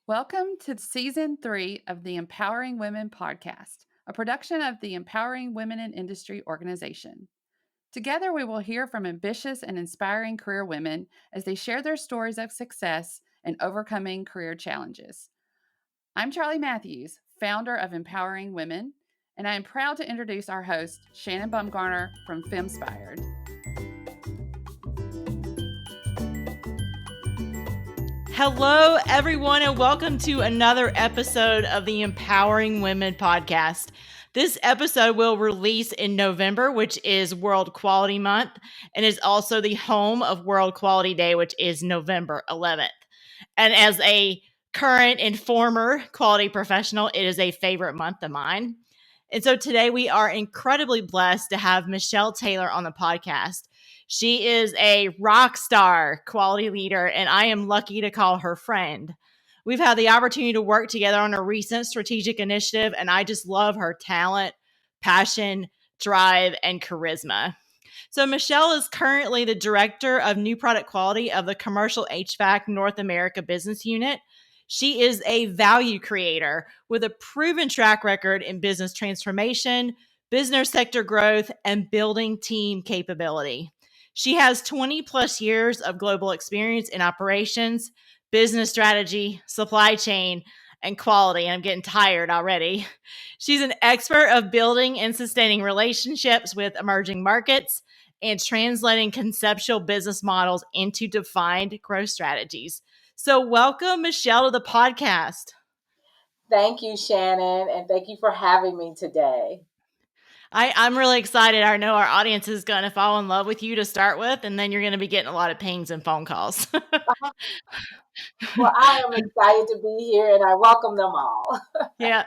Welcome to Season 3 of the Empowering Women podcast, a production of the Empowering Women in Industry organization. Together, we will hear from ambitious and inspiring career women as they share their stories of success and overcoming career challenges. I'm Charlie Matthews, founder of Empowering Women, and I am proud to introduce our host, Shannon Bumgarner from Femspired. Hello, everyone, and welcome to another episode of the Empowering Women podcast. This episode will release in November, which is World Quality Month, and is also the home of World Quality Day, which is November 11th. And as a current and former quality professional, it is a favorite month of mine. And so today we are incredibly blessed to have Michelle Taylor on the podcast. She is a rock star quality leader, and I am lucky to call her friend. We've had the opportunity to work together on a recent strategic initiative, and I just love her talent, passion, drive, and charisma. So Michelle is currently the Director of New Product Quality of the Commercial HVAC North America Business Unit. She is a value creator with a proven track record in business transformation, business sector growth, and building team capability. She has 20 plus years of global experience in operations, business strategy, supply chain, and quality. And I'm getting tired already. She's an expert of building and sustaining relationships with emerging markets and translating conceptual business models into defined growth strategies. So welcome, Michelle, to the podcast. Thank you, Shannon, and thank you for having me today. I'm really excited. I know our audience is going to fall in love with you to start with, and then you're going to be getting a lot of pings and phone calls. Well, I am excited to be here, and I welcome them all. Yeah.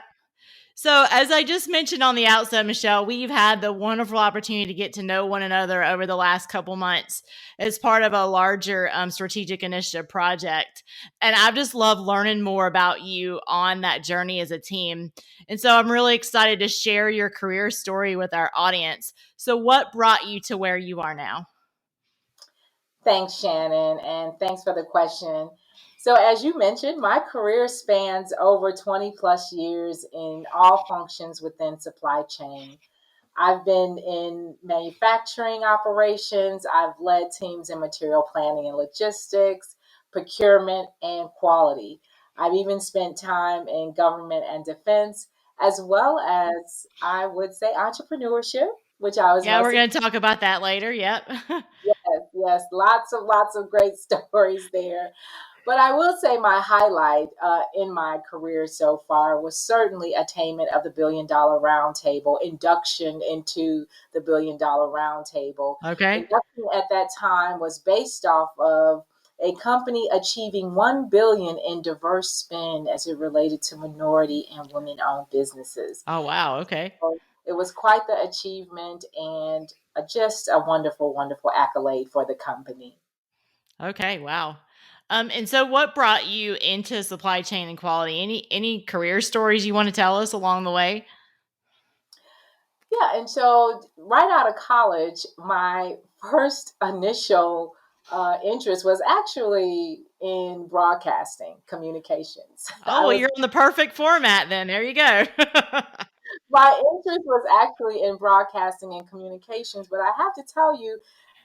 So as I just mentioned on the outset, Michelle, we've had the wonderful opportunity to get to know one another over the last couple months as part of a larger strategic initiative project. And I've just loved learning more about you on that journey as a team. And so I'm really excited to share your career story with our audience. So what brought you to where you are now? Thanks, Shannon, and thanks for the question. So, as you mentioned, my career spans over 20 plus years in all functions within supply chain. I've been in manufacturing operations, I've led teams in material planning and logistics, procurement, and quality. I've even spent time in government and defense, as well as, I would say, entrepreneurship, which I was Yeah, we're most. going to talk about that later. Yep. Yes, lots of great stories there. But I will say my highlight in my career so far was certainly attainment of the Billion Dollar Roundtable, induction into the Billion Dollar Roundtable. Okay. Induction at that time was based off of a company achieving 1 billion in diverse spend as it related to minority and women-owned businesses. Oh, wow. Okay. So it was quite the achievement and just a wonderful, wonderful accolade for the company. Okay. Wow. And so what brought you into supply chain and quality? Any career stories you want to tell us along the way? Yeah, and so right out of college, my first initial interest was actually in broadcasting communications. Oh, well, you're in the perfect format then. There you go. My interest was actually in broadcasting and communications, but I have to tell you,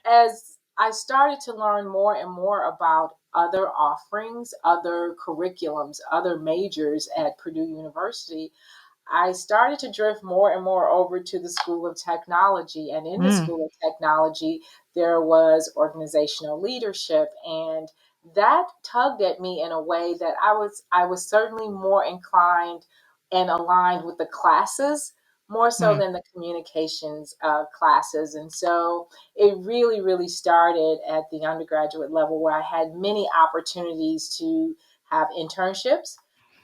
as I started to learn more and more about other offerings, other curriculums, other majors at Purdue University, I started to drift more and more over to the School of Technology. And in the School of Technology, there was organizational leadership. And that tugged at me in a way that I was certainly more inclined and aligned with the classes more so than the communications classes. And so it really, really started at the undergraduate level where I had many opportunities to have internships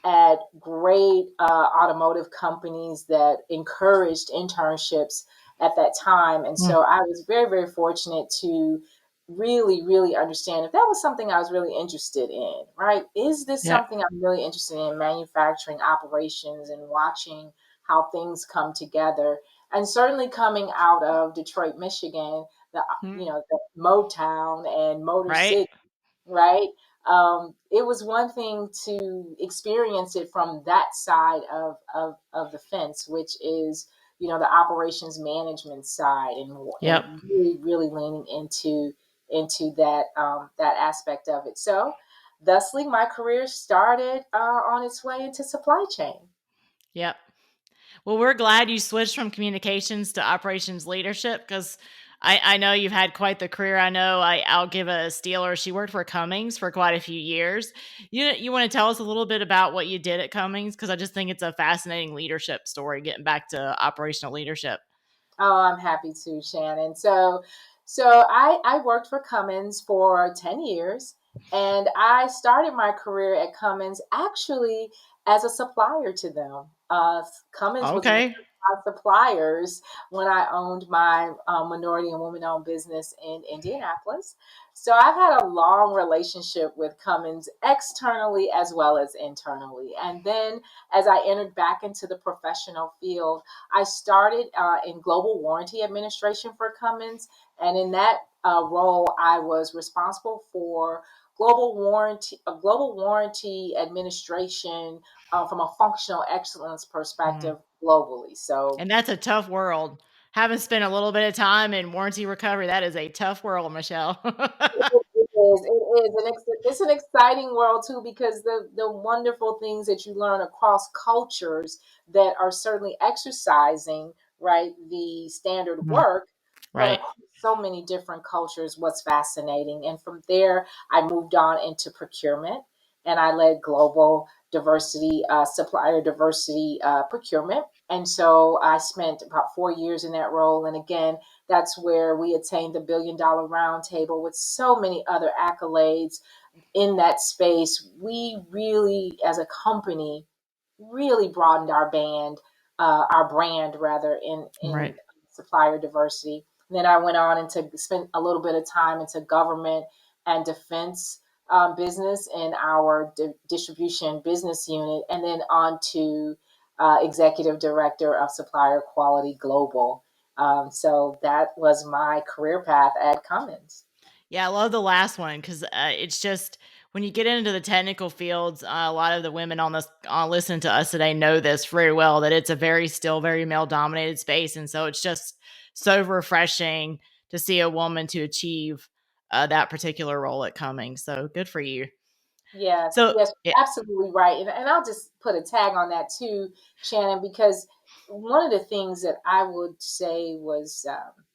at great automotive companies that encouraged internships at that time. And so I was very, very fortunate to really, really understand if that was something I was really interested in, right? Is this Yeah. something I'm really interested in, manufacturing operations and watching how things come together? And certainly coming out of Detroit, Michigan, the Motown and Motor Right. City, right? it was one thing to experience it from that side of the fence, which is, the operations management side, Yep. and really, really leaning into that aspect of it. So, thusly, my career started on its way into supply chain. Yep. Well, we're glad you switched from communications to operations leadership because I know you've had quite the career. I know I'll give a stealer. She worked for Cummins for quite a few years. You want to tell us a little bit about what you did at Cummins? Because I just think it's a fascinating leadership story, getting back to operational leadership. Oh, I'm happy to, Shannon. So I worked for Cummins for 10 years, and I started my career at Cummins actually as a supplier to them. Cummins was one Okay. of my suppliers when I owned my minority and women-owned business in Indianapolis. So I've had a long relationship with Cummins externally as well as internally. And then as I entered back into the professional field, I started in global warranty administration for Cummins, and in that role, I was responsible for global warranty administration from a functional excellence Mm. perspective globally. So And that's a tough world. Having spent a little bit of time in warranty recovery, that is a tough world, Michelle. it's an exciting world too, because the wonderful things that you learn across cultures that are certainly exercising, right, the standard Mm. work, but Right. across so many different cultures, what's fascinating. And from there, I moved on into procurement, and I led global diversity, supplier diversity procurement. And so I spent about 4 years in that role. And again, that's where we attained the Billion Dollar Roundtable with so many other accolades in that space. We really, as a company, really broadened our brand rather, in Right. supplier diversity. And then I went on and to spend a little bit of time into government and defense business in our distribution business unit, and then on to executive director of Supplier Quality Global. So that was my career path at Cummins. Yeah, I love the last one because it's just when you get into the technical fields, a lot of the women on this listening to us today know this very well that it's a still very male dominated space, and so it's just so refreshing to see a woman to achieve that particular role at Cummings. So good for you. Yes, So yes, yeah, absolutely right. And I'll just put a tag on that too, Shannon, because one of the things that I would say was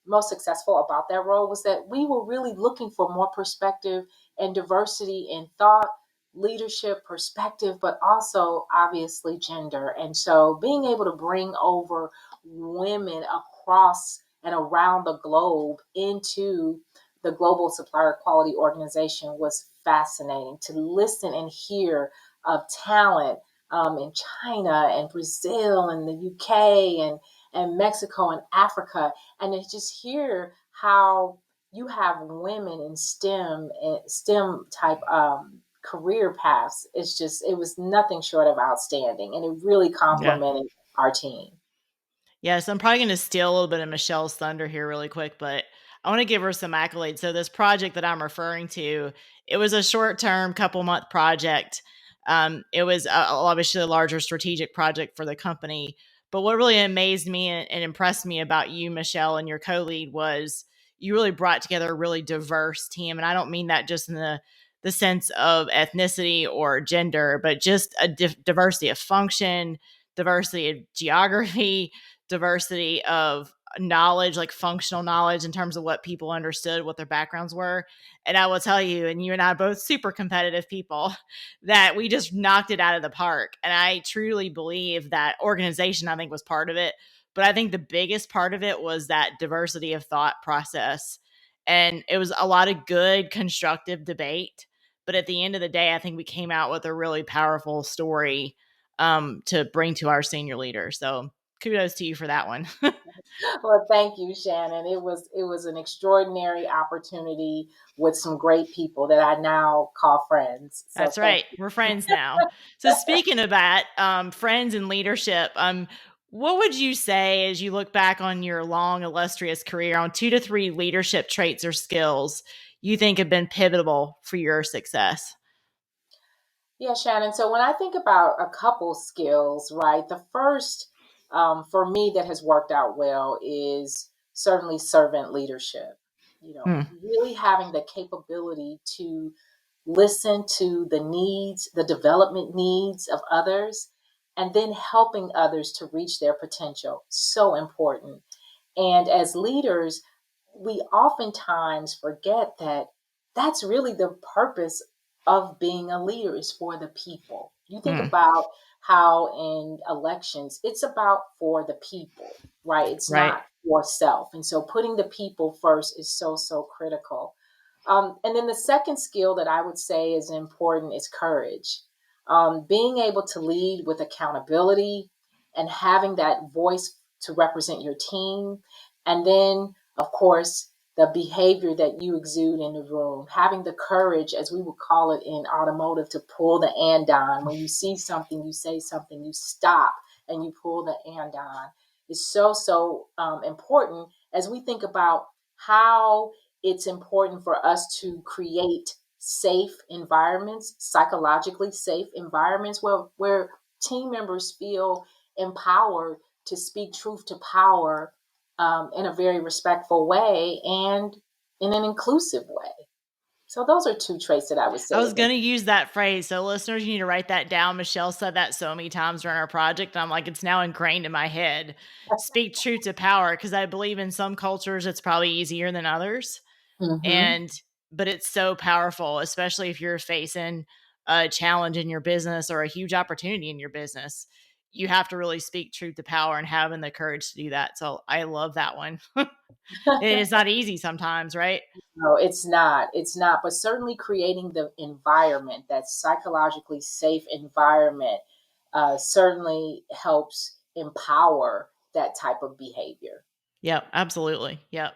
most successful about that role was that we were really looking for more perspective and diversity in thought, leadership, perspective, but also obviously gender. And so being able to bring over women across and around the globe into the Global Supplier Quality Organization was fascinating to listen and hear of talent in China and Brazil and the UK and Mexico and Africa, and to just hear how you have women in STEM type career paths. It was nothing short of outstanding, and it really yeah. complemented our team. Yes, I'm probably going to steal a little bit of Michelle's thunder here really quick, but I want to give her some accolades. So this project that I'm referring to, it was a short-term, couple-month project. It was obviously a larger strategic project for the company. But what really amazed me and impressed me about you, Michelle, and your co-lead was you really brought together a really diverse team, and I don't mean that just in the sense of ethnicity or gender, but just a diversity of function, diversity of geography, diversity of knowledge, like functional knowledge in terms of what people understood, what their backgrounds were. And I will tell you, and you and I are both super competitive people, that we just knocked it out of the park. And I truly believe that organization, I think, was part of it. But I think the biggest part of it was that diversity of thought process. And it was a lot of good, constructive debate. But at the end of the day, I think we came out with a really powerful story to bring to our senior leader. So kudos to you for that one. Well, thank you, Shannon. It was an extraordinary opportunity with some great people that I now call friends. So That's thank right. We're friends now. So speaking of that, friends and leadership, what would you say as you look back on your long, illustrious career on 2 to 3 leadership traits or skills you think have been pivotal for your success? Yeah, Shannon. So when I think about a couple skills, right, the first for me that has worked out well is certainly servant leadership. Mm, Really having the capability to listen to the needs, the development needs of others, and then helping others to reach their potential. So important. And as leaders, we oftentimes forget that that's really the purpose of being a leader is for the people. You think mm, about how in elections, it's about for the people, right? It's right. not for self. And so putting the people first is so, so critical. And then the second skill that I would say is important is courage. Being able to lead with accountability and having that voice to represent your team. And then, of course, the behavior that you exude in the room, having the courage, as we would call it in automotive, to pull the andon. When you see something, you say something, you stop and you pull the andon is so, so important as we think about how it's important for us to create safe environments, psychologically safe environments where team members feel empowered to speak truth to power in a very respectful way and in an inclusive way. So those are two traits that I would I say was is going to use that phrase. So, listeners, you need to write that down. Michelle said that so many times during our project. I'm like, it's now ingrained in my head. Speak truth to power, because I believe in some cultures it's probably easier than others. mm-hmm. And, but it's so powerful, especially if you're facing a challenge in your business or a huge opportunity in your business. You have to really speak truth to power and having the courage to do that. So, I love that one. It is not easy sometimes, right? No, it's not. It's not. But certainly creating the environment, that psychologically safe environment, certainly helps empower that type of behavior. Yep, absolutely. Yep.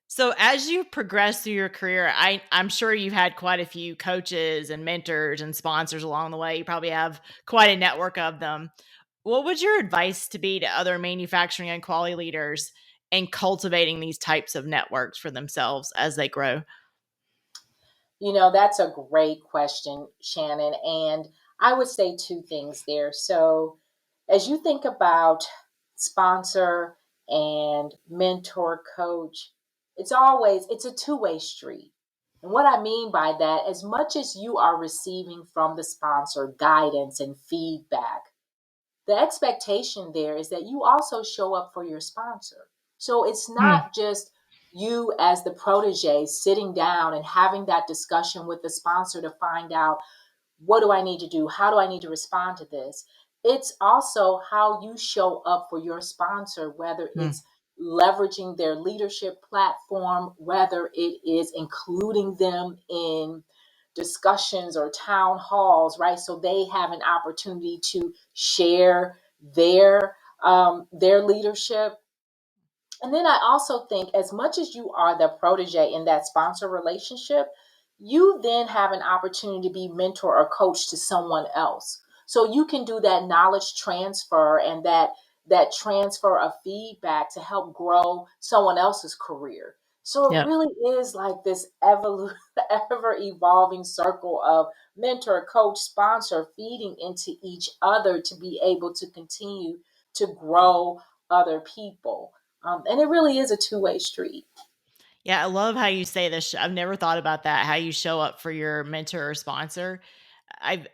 So as you progress through your career, I'm sure you've had quite a few coaches and mentors and sponsors along the way. You probably have quite a network of them. What would your advice to be to other manufacturing and quality leaders in cultivating these types of networks for themselves as they grow? That's a great question, Shannon. And I would say two things there. So, as you think about sponsor and mentor coach, it's a two-way street. And what I mean by that, as much as you are receiving from the sponsor guidance and feedback, the expectation there is that you also show up for your sponsor. So it's Hmm. not just you as the protege sitting down and having that discussion with the sponsor to find out what do I need to do? How do I need to respond to this? It's also how you show up for your sponsor, whether Hmm. it's leveraging their leadership platform, whether it is including them in discussions or town halls, right? So they have an opportunity to share their leadership. And then I also think, as much as you are the protege in that sponsor relationship, you then have an opportunity to be mentor or coach to someone else. So you can do that knowledge transfer and that transfer of feedback to help grow someone else's career. So it Yep. really is like this ever evolving circle of mentor, coach, sponsor feeding into each other to be able to continue to grow other people. And it really is a two-way street. Yeah, I love how you say this. I've never thought about that. How you show up for your mentor or sponsor. I've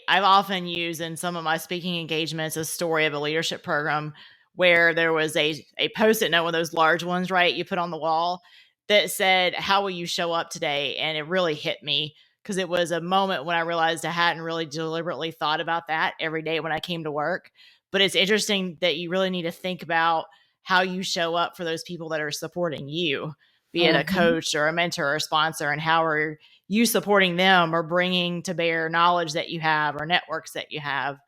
often used in some of my speaking engagements a story of a leadership program where there was a post-it note, one of those large ones, right? You put on the wall that said, "How will you show up today?" And it really hit me because it was a moment when I realized I hadn't really deliberately thought about that every day when I came to work. But it's interesting that you really need to think about how you show up for those people that are supporting you, be it a Mm-hmm. coach or a mentor or a sponsor, and how are you supporting them or bringing to bear knowledge that you have or networks that you have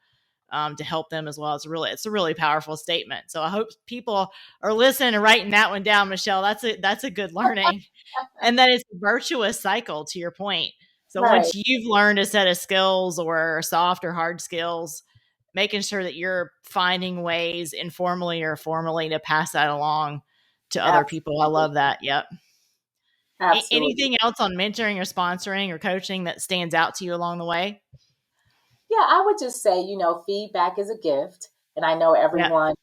to help them as well. It's a really powerful statement. So I hope people are listening and writing that one down, Michelle. That's a good learning, and that it's a virtuous cycle to your point. So Right. once you've learned a set of skills or soft or hard skills, making sure that you're finding ways informally or formally to pass that along to other people. I Absolutely. love that. Yep. Absolutely. Anything else on mentoring or sponsoring or coaching that stands out to you along the way? Yeah, I would just say, feedback is a gift. And I know Yeah. everyone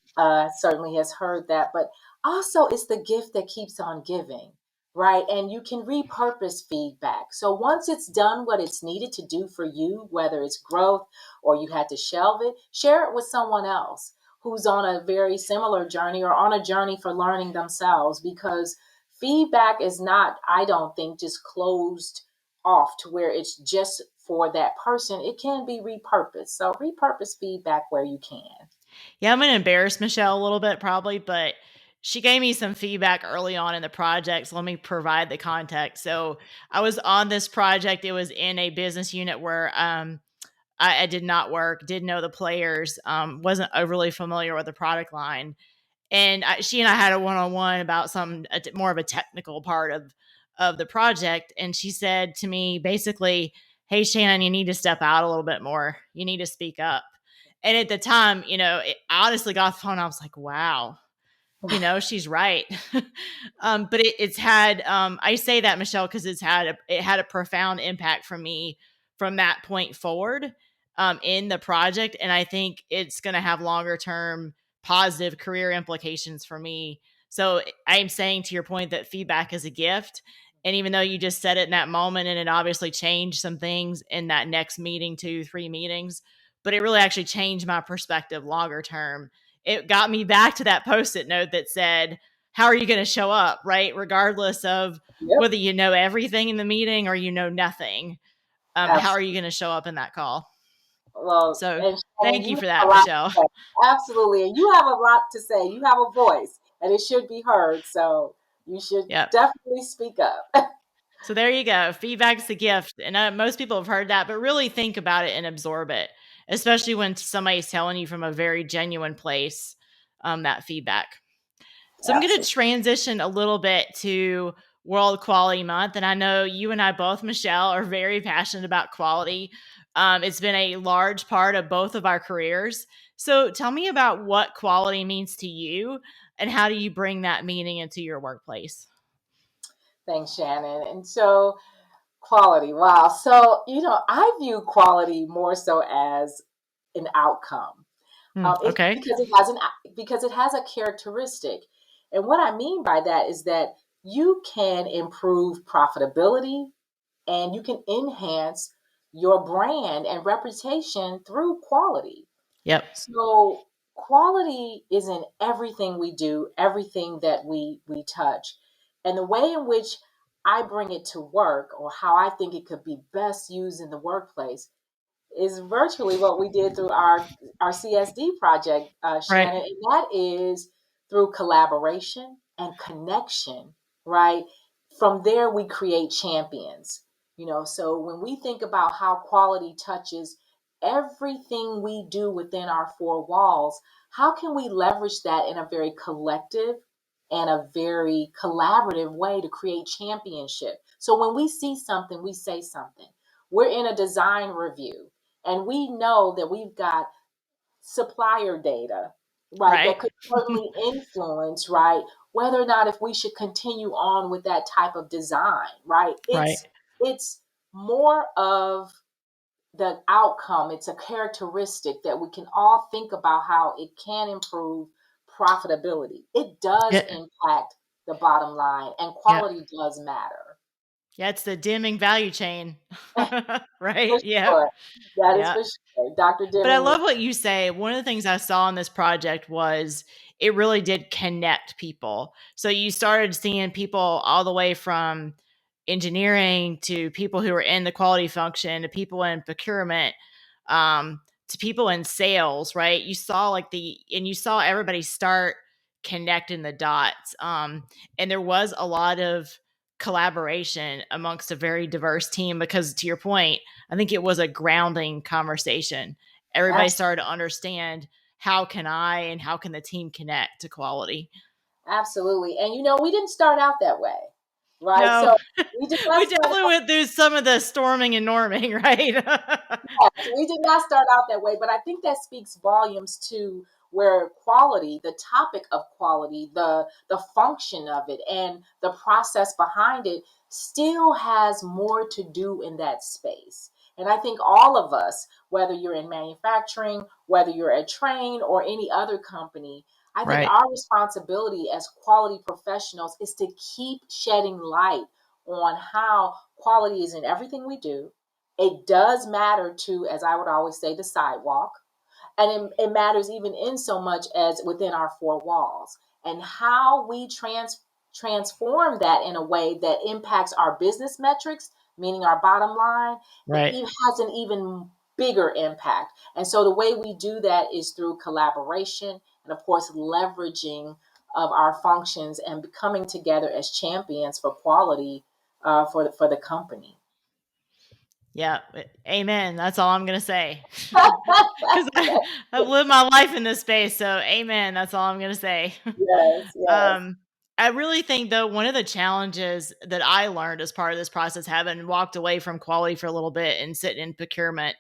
certainly has heard that, but also it's the gift that keeps on giving, right? And you can repurpose feedback. So once it's done what it's needed to do for you, whether it's growth or you had to shelve it, share it with someone else who's on a very similar journey or on a journey for learning themselves, because feedback is not, I don't think, just closed off to where it's just for that person. It can be repurposed. So repurpose feedback where you can. Yeah, I'm going to embarrass Michelle a little bit probably, but she gave me some feedback early on in the project. So let me provide the context. So I was on this project. It was in a business unit where I did not work, didn't know the players, wasn't overly familiar with the product line. And she and I had a one-on-one about more of a technical part of the project. And she said to me, basically, "Hey, Shannon, you need to step out a little bit more. You need to speak up." And at the time, I honestly got the phone. I was like, wow, she's right. But it's had, I say that, Michelle, because it had a profound impact from me from that point forward, in the project. And I think it's going to have longer term positive career implications for me. So I'm saying, to your point, that feedback is a gift. And even though you just said it in that moment, and it obviously changed some things in that next meeting, 2, 3 meetings, but it really actually changed my perspective longer term. It got me back to that post-it note that said, how are you going to show up, right? Regardless of Yep. whether you know everything in the meeting or you know nothing. How are you Absolutely. going to show up in that call? Well, So and Shannon, thank you you for have a that, lot to Michelle. say. Absolutely. And you have a lot to say. You have a voice and it should be heard. So you should Yep. definitely speak up. So there you go. Feedback's a gift. And most people have heard that, but really think about it and absorb it, especially when somebody's telling you from a very genuine place, that feedback. So I'm going to Absolutely. transition a little bit to World Quality Month. And I know you and I both, Michelle, are very passionate about quality. It's been a large part of both of our careers. So tell me about what quality means to you and how do you bring that meaning into your workplace? Thanks, Shannon. And so quality. Wow. So, I view quality more so as an outcome. It's Okay. because it has a characteristic. And what I mean by that is that you can improve profitability and you can enhance your brand and reputation through quality. Yep. So quality is in everything we do, everything that we touch. And the way in which I bring it to work, or how I think it could be best used in the workplace, is virtually what we did through our CSD project, Right. Shannon, and that is through collaboration and connection, right? From there, we create champions. So when we think about how quality touches everything we do within our four walls, how can we leverage that in a very collective and a very collaborative way to create championship? So when we see something, we say something. We're in a design review and we know that we've got supplier data, right, Right. that could certainly influence, right, whether or not if we should continue on with that type of design, right? Right. It's more of the outcome. It's a characteristic that we can all think about how it can improve profitability. It does Yeah. impact the bottom line, and Yeah. quality does matter. Yeah. It's the dimming value chain. For Right. Yep. sure. That is Yeah. for sure. Dr. But I Deming. love what you say. One of the things I saw in this project was it really did connect people. So you started seeing people all the way from engineering to people who were in the quality function to people in procurement, to people in sales, right? You saw everybody start connecting the dots. And there was a lot of collaboration amongst a very diverse team because, to your point, I think it was a grounding conversation. Everybody started to understand, how can I and how can the team connect to quality? Absolutely. And we didn't start out that way, right? No, So we did not we start definitely out, went through some of the storming and norming, right? yes, we did not start out that way, but I think that speaks volumes to where quality, the topic of quality, the function of it, and the process behind it still has more to do in that space. And I think all of us, whether you're in manufacturing, whether you're at Trane or any other company, I think Right. our responsibility as quality professionals is to keep shedding light on how quality is in everything we do. It does matter to, as I would always say, the sidewalk. And it matters even in so much as within our four walls. And how we transform that in a way that impacts our business metrics, meaning our bottom line, Right. has an even bigger impact. And so the way we do that is through collaboration and, of course, leveraging of our functions and coming together as champions for quality for the company. Yeah. Amen. That's all I'm going to say. Because I've lived my life in this space. So, amen. That's all I'm going to say. Yes, yes. I really think, though, one of the challenges that I learned as part of this process, having walked away from quality for a little bit and sitting in procurement,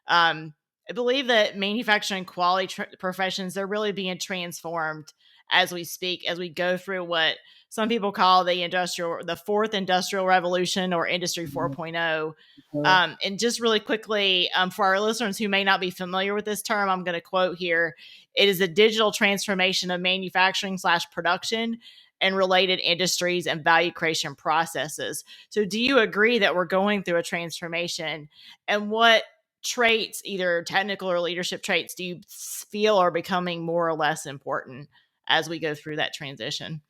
I believe that manufacturing quality professions, they're really being transformed as we speak, as we go through what some people call the fourth industrial revolution or industry Mhm, 4.0. mhm. And just really quickly, for our listeners who may not be familiar with this term, I'm going to quote here. It is a digital transformation of manufacturing / production and related industries and value creation processes. So do you agree that we're going through a transformation? And what traits, either technical or leadership traits, do you feel are becoming more or less important as we go through that transition?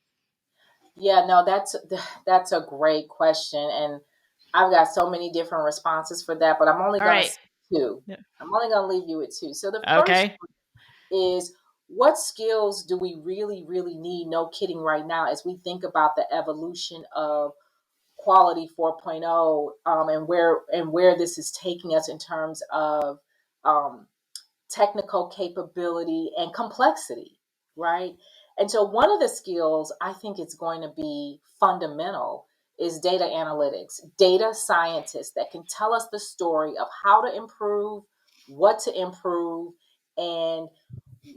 Yeah, no, that's a great question, and I've got so many different responses for that, but I'm only All going to right. say two. Yeah. I'm only going to leave you with two. So the first Okay. is, what skills do we really, really need? No kidding, right now, as we think about the evolution of quality 4.0, and where this is taking us in terms of um, technical capability and complexity, right? And so, one of the skills I think is going to be fundamental is data analytics, data scientists that can tell us the story of how to improve, what to improve, and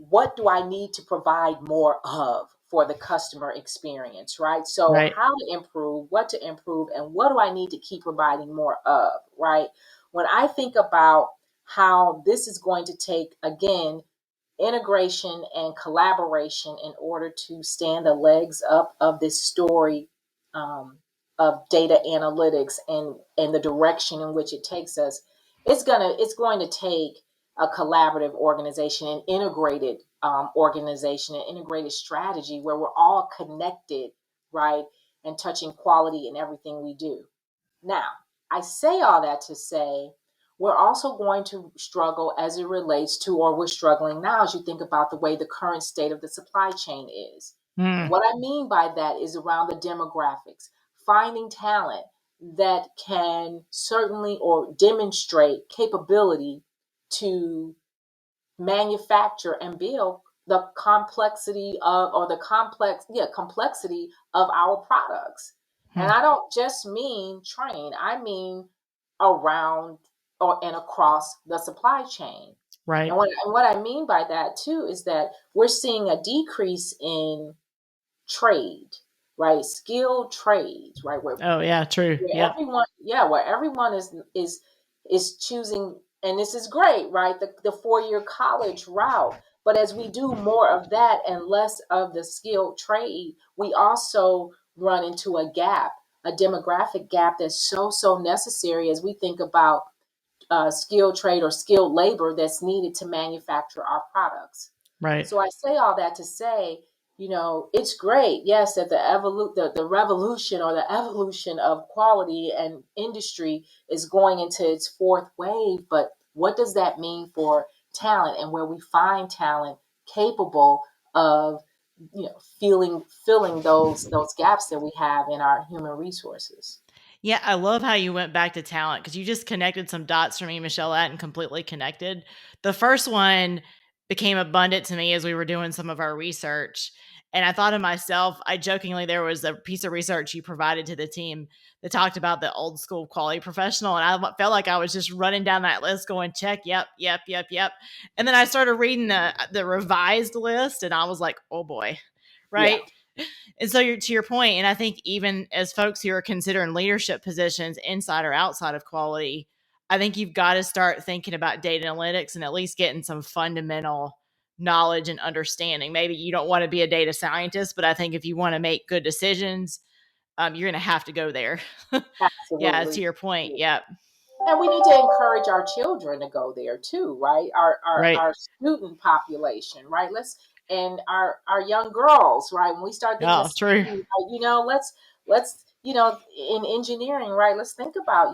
what do I need to provide more of for the customer experience, right? So, Right. how to improve, what to improve, and what do I need to keep providing more of, right? When I think about how this is going to take, again, integration and collaboration in order to stand the legs up of this story, um, of data analytics and the direction in which it takes us. It's going to take a collaborative organization, an integrated organization, an integrated strategy where we're all connected, right, and touching quality in everything we do. Now, I say all that to say we're also going to struggle as it relates to, or we're struggling now as you think about the way the current state of the supply chain is. And Mm, what I mean by that is around the demographics, finding talent that can certainly or demonstrate capability to manufacture and build the complexity of, or the complexity of our products. And mm, I don't just mean Trane, I mean around or and across the supply chain. right. And what I mean by that too is that we're seeing a decrease in trade, right? Skilled trades, right? Where Oh, yeah, true. Yep. where everyone is choosing, and this is great, right? The 4-year college route. But as we do more of that and less of the skilled trade, we also run into a gap, a demographic gap that's so necessary as we think about skilled trade or skilled labor that's needed to manufacture our products. Right. So I say all that to say, it's great, yes, that the revolution or the evolution of quality and industry is going into its fourth wave. But what does that mean for talent and where we find talent capable of, filling those gaps that we have in our human resources? Yeah, I love how you went back to talent because you just connected some dots for me, Michelle, and completely connected. The first one became abundant to me as we were doing some of our research. And I thought to myself, I jokingly, there was a piece of research you provided to the team that talked about the old school quality professional. And I felt like I was just running down that list going, check, yep, yep, yep, yep. And then I started reading the revised list and I was like, oh boy, Yeah, right? And so you're to your point, and I think even as folks who are considering leadership positions inside or outside of quality, I think you've got to start thinking about data analytics and at least getting some fundamental knowledge and understanding. Maybe you don't want to be a data scientist, but I think if you want to make good decisions, you're going to have to go there. Yeah, to absolutely. your point. Yep. And we need to encourage our children to go there too, right? Right. Our student population, right? And our young girls, right? When we start thinking of Oh, true. STEM, right, let's in engineering, right? Let's think about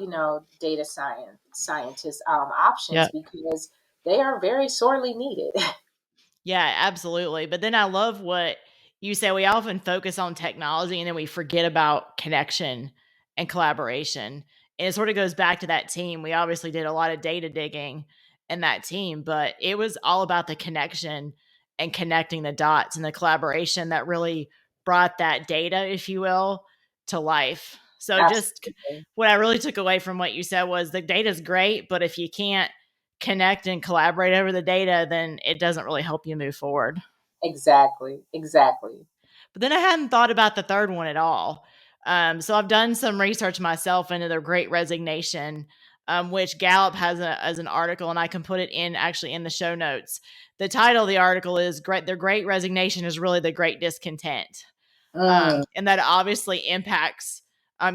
data scientist options Yep. because they are very sorely needed. Yeah, absolutely. But then I love what you say. We often focus on technology and then we forget about connection and collaboration. And it sort of goes back to that team. We obviously did a lot of data digging in that team, but it was all about the connection and connecting the dots and the collaboration that really brought that data, if you will, to life. So just Absolutely. what I really took away from what you said was the data is great, but if you can't connect and collaborate over the data, then it doesn't really help you move forward. Exactly. Exactly. But then I hadn't thought about the third one at all. So I've done some research myself into their Great Resignation, which Gallup has as an article, and I can put it in actually in the show notes. The title of the article is "Great." Their Great Resignation is really the Great Discontent, Mm, and that obviously impacts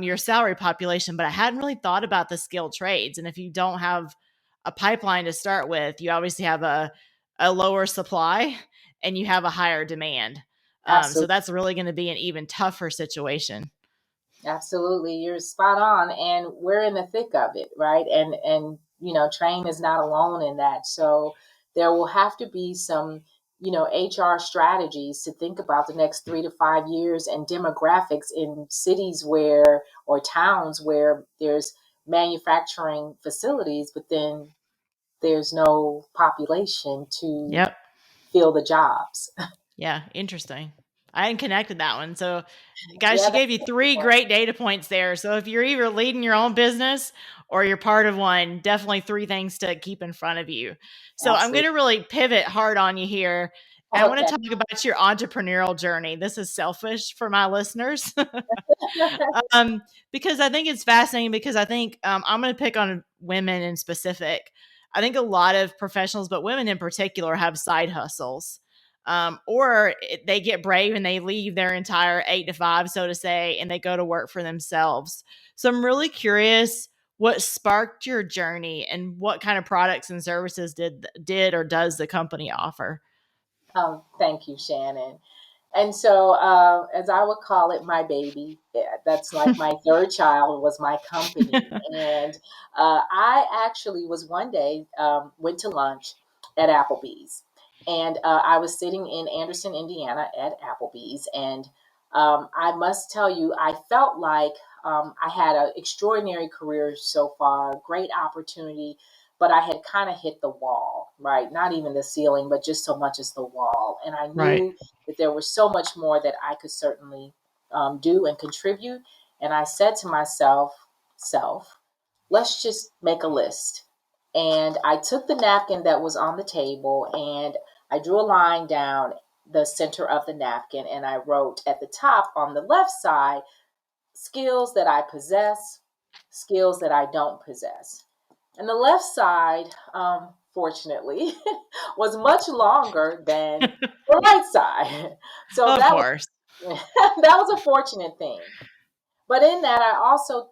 your salary population. But I hadn't really thought about the skilled trades, and if you don't have a pipeline to start with, you obviously have a lower supply and you have a higher demand. So absolutely. that's really going to be an even tougher situation. Absolutely, you're spot on, and we're in the thick of it, right? And Trane is not alone in that. So there will have to be some, HR strategies to think about the next 3 to 5 years and demographics in cities where or towns where there's manufacturing facilities, but then there's no population to Yep. fill the jobs. Yeah. Interesting. I hadn't connected that one. So, guys, Yeah, she gave you three great data points there. So, if you're either leading your own business or you're part of one, definitely three things to keep in front of you. So, I'm going absolutely. to really pivot hard on you here. I want Okay. to talk about your entrepreneurial journey. This is selfish for my listeners. um, because I think it's fascinating because I think I'm going to pick on women in specific. I think a lot of professionals, but women in particular, have side hustles. They get brave and they leave their entire 8 to 5, so to say, and they go to work for themselves. So I'm really curious what sparked your journey and what kind of products and services did or does the company offer? Thank you, Shannon. And so, as I would call it, my baby, that's like my third child, was my company. And I actually was one day, went to lunch at Applebee's. And I was sitting in Anderson, Indiana at Applebee's. And I must tell you, I felt like I had an extraordinary career so far, great opportunity, but I had kind of hit the wall, right? Not even the ceiling, but just so much as the wall. And I Right. knew that there was so much more that I could certainly do and contribute. And I said to myself, let's just make a list. And I took the napkin that was on the table and I drew a line down the center of the napkin and I wrote at the top on the left side, skills that I possess, skills that I don't possess. And the left side, fortunately, was much longer than the right side. So Of course. that was a fortunate thing. But in that, I also,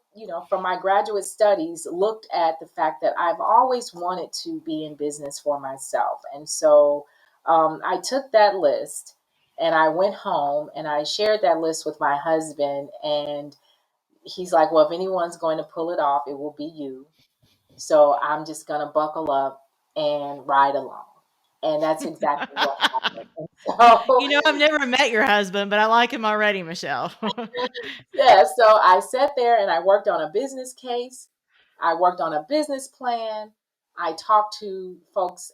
from my graduate studies, looked at the fact that I've always wanted to be in business for myself. And so I took that list and I went home and I shared that list with my husband. And he's like, well, if anyone's going to pull it off, it will be you. So I'm just going to buckle up and ride along. And that's exactly what happened. And so, I've never met your husband, but I like him already, Michelle. yeah, so I sat there and I worked on a business case. I worked on a business plan. I talked to folks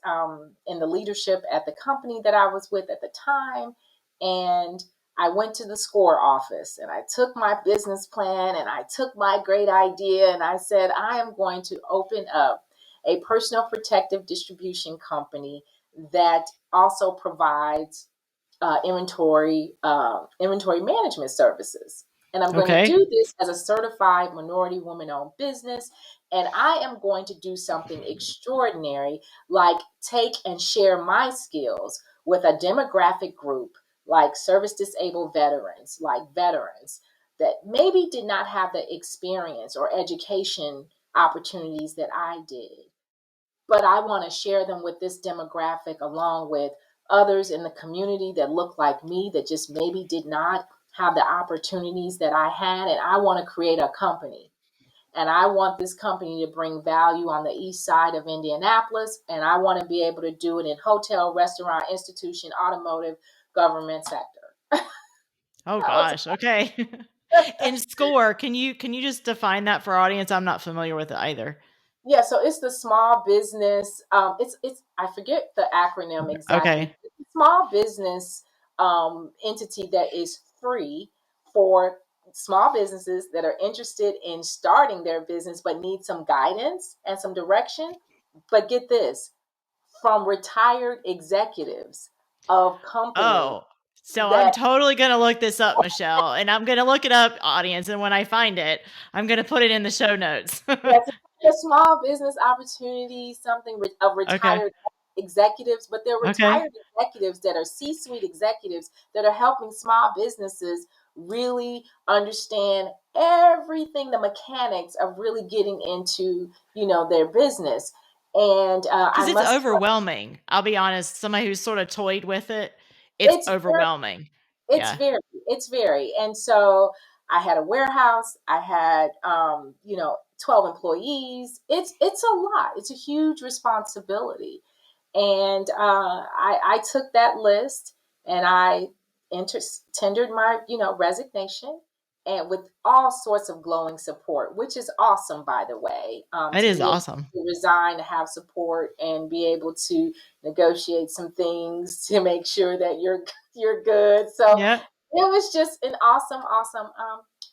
in the leadership at the company that I was with at the time. And I went to the SCORE office and I took my business plan and I took my great idea and I said, I am going to open up a personal protective distribution company that also provides inventory management services. And I'm going to Okay. do this as a certified minority woman owned business. And I am going to do something extraordinary, like take and share my skills with a demographic group like service disabled veterans, like veterans that maybe did not have the experience or education opportunities that I did, but I want to share them with this demographic along with others in the community that look like me that just maybe did not have the opportunities that I had. And I want to create a company. And I want this company to bring value on the east side of Indianapolis. And I want to be able to do it in hotel, restaurant, institution, automotive, government sector. Oh gosh. Okay. And SCORE, can you just define that for our audience? I'm not familiar with it either. Yeah, so it's the small business. It's I forget the acronym exactly. Okay. It's a small business entity that is free for small businesses that are interested in starting their business but need some guidance and some direction. But get this, from retired executives of companies Oh, so I'm that totally going to look this up, Michelle, and I'm going to look it up, audience. And when I find it, I'm going to put it in the show notes. yes, it's a small business opportunity, something of Okay. retired executives, but they're Okay. retired executives that are C-suite executives that are helping small businesses really understand everything, the mechanics of really getting into, their business. And Because I it's must, overwhelming. I'll be honest. Somebody who's sort of toyed with it, it's it's overwhelming. It's Yeah. very, it's very. And so I had a warehouse, I had 12 employees. It's a lot. It's a huge responsibility. And I took that list and I tendered my, resignation and with all sorts of glowing support, which is awesome, by the way, It to is be able awesome. to resign, to have support and be able to negotiate some things to make sure that you're good. So Yeah. it was just an awesome, awesome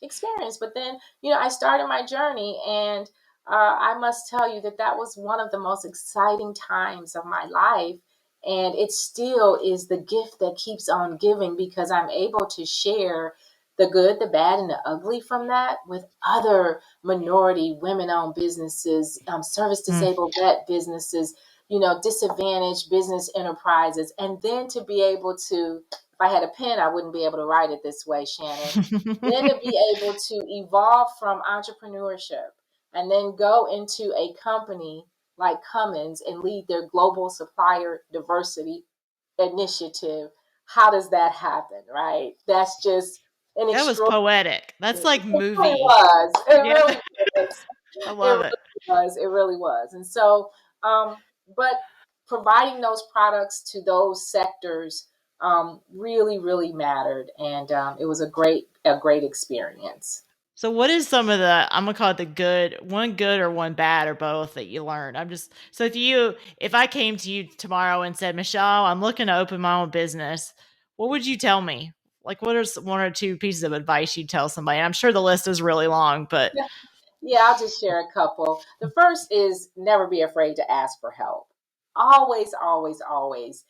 experience. But then, I started my journey, and I must tell you that that was one of the most exciting times of my life. And it still is the gift that keeps on giving because I'm able to share the good, the bad, and the ugly from that with other minority women owned businesses, service Mm. disabled vet businesses, disadvantaged business enterprises. And then to be able to, if I had a pen, I wouldn't be able to write it this way, Shannon. Then to be able to evolve from entrepreneurship and then go into a company like Cummins and lead their global supplier diversity initiative. How does that happen, right? That's just an That was extraordinary. poetic. That's It like really movie. was. It Yeah. really was. I It love really it. was. It really was. And so, but providing those products to those sectors really, really mattered, and it was a great experience. So what is some of the, I'm gonna call it the one good or one bad or both that you learned? I'm just, so if I came to you tomorrow and said, Michelle, I'm looking to open my own business, what would you tell me? Like, what are one or two pieces of advice you'd tell somebody? And I'm sure the list is really long, but Yeah, I'll just share a couple. The first is never be afraid to ask for help. Always, always, always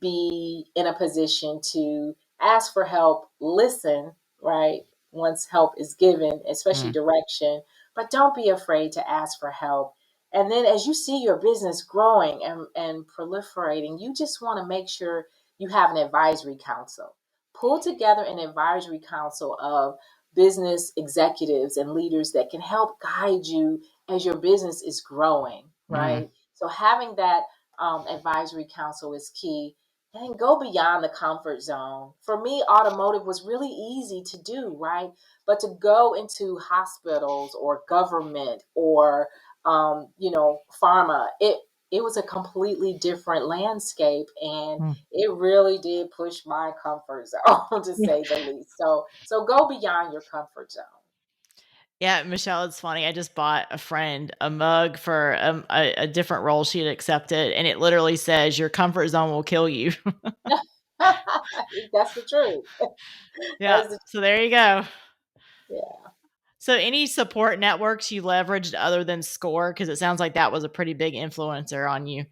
be in a position to ask for help, listen, right? Once help is given, especially mm, direction, but don't be afraid to ask for help. And then as you see your business growing and proliferating, you just want to make sure you have an advisory council. Pull together an advisory council of business executives and leaders that can help guide you as your business is growing, mm, right? So having that advisory council is key. And then go beyond the comfort zone. For me, automotive was really easy to do, right? But to go into hospitals or government or pharma, it was a completely different landscape, and mm. it really did push my comfort zone to say the least. So go beyond your comfort zone. Yeah, Michelle, it's funny. I just bought a friend a mug for a different role she had accepted, and it literally says, "Your comfort zone will kill you." That's the truth. Yeah. That's the So there you go. Yeah. So any support networks you leveraged other than SCORE? Because it sounds like that was a pretty big influencer on you.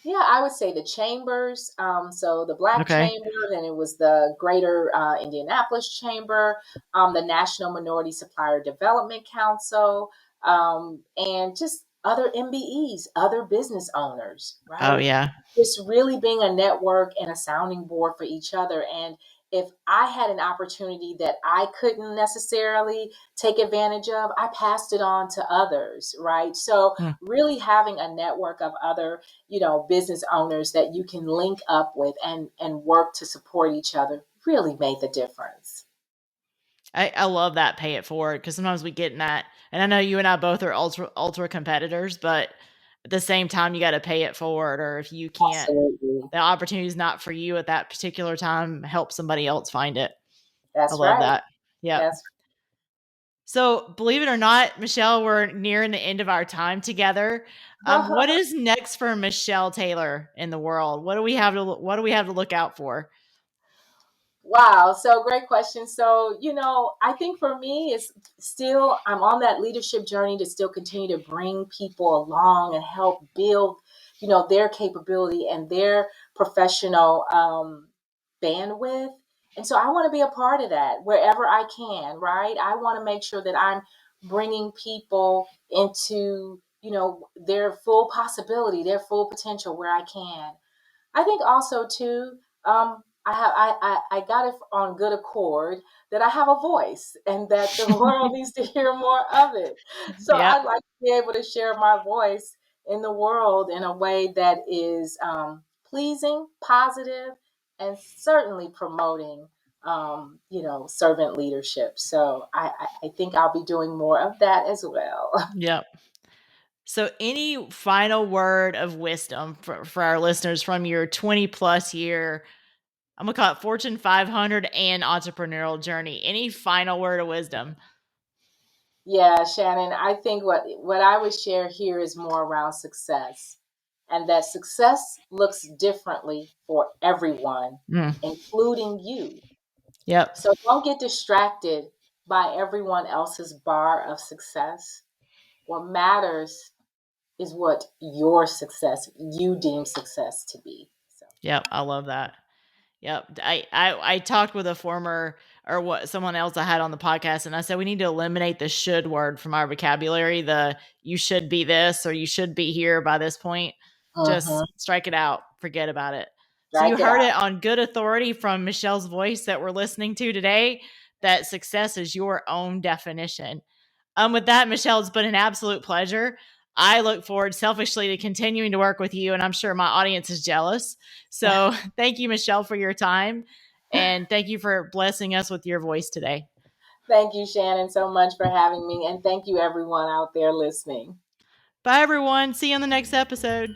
Yeah, I would say the chambers. So the Black Okay. Chamber, then it was the Greater Indianapolis Chamber, the National Minority Supplier Development Council, and just other MBEs, other business owners, Oh, right? yeah. Just really being a network and a sounding board for each other. And if I had an opportunity that I couldn't necessarily take advantage of, I passed it on to others, right? So Hmm. really having a network of other, business owners that you can link up with and work to support each other really made the difference. I love that pay it forward because sometimes we get in that. And I know you and I both are ultra competitors, but at the same time, you got to pay it forward. Or if you can't, Absolutely. the opportunity is not for you at that particular time, help somebody else find it. I That's love right. that. Yep. That's So, believe it or not, Michelle, we're nearing the end of our time together. What is next for Michelle Taylor in the world? What do we have to look out for? Wow. So great question. So, I think for me, it's still, I'm on that leadership journey to still continue to bring people along and help build, their capability and their professional bandwidth. And so I want to be a part of that wherever I can, right? I want to make sure that I'm bringing people into, their full possibility, their full potential where I can. I think also too, I got it on good accord that I have a voice and that the world needs to hear more of it. So Yep. I'd like to be able to share my voice in the world in a way that is pleasing, positive, and certainly promoting, servant leadership. So I think I'll be doing more of that as well. Yep. So, any final word of wisdom for our listeners from your 20 plus year, I'm going to call it Fortune 500 and entrepreneurial journey? Any final word of wisdom? Yeah, Shannon, I think what I would share here is more around success, and that success looks differently for everyone, Mm, including you. yep. So don't get distracted by everyone else's bar of success. What matters is what your success, you deem success to be. So, Yep. I love that. Yep. I talked with a former or what someone else I had on the podcast, and I said we need to eliminate the should word from our vocabulary. The you should be this or you should be here by this point. Just mhm, strike it out. Forget about it. So you strike it heard out. it on good authority from Michelle's voice that we're listening to today that success is your own definition. With that, Michelle, it's been an absolute pleasure. I look forward selfishly to continuing to work with you, and I'm sure my audience is jealous. So thank you, Michelle, for your time. And thank you for blessing us with your voice today. Thank you, Shannon, so much for having me, and thank you everyone out there listening. Bye, everyone. See you on the next episode.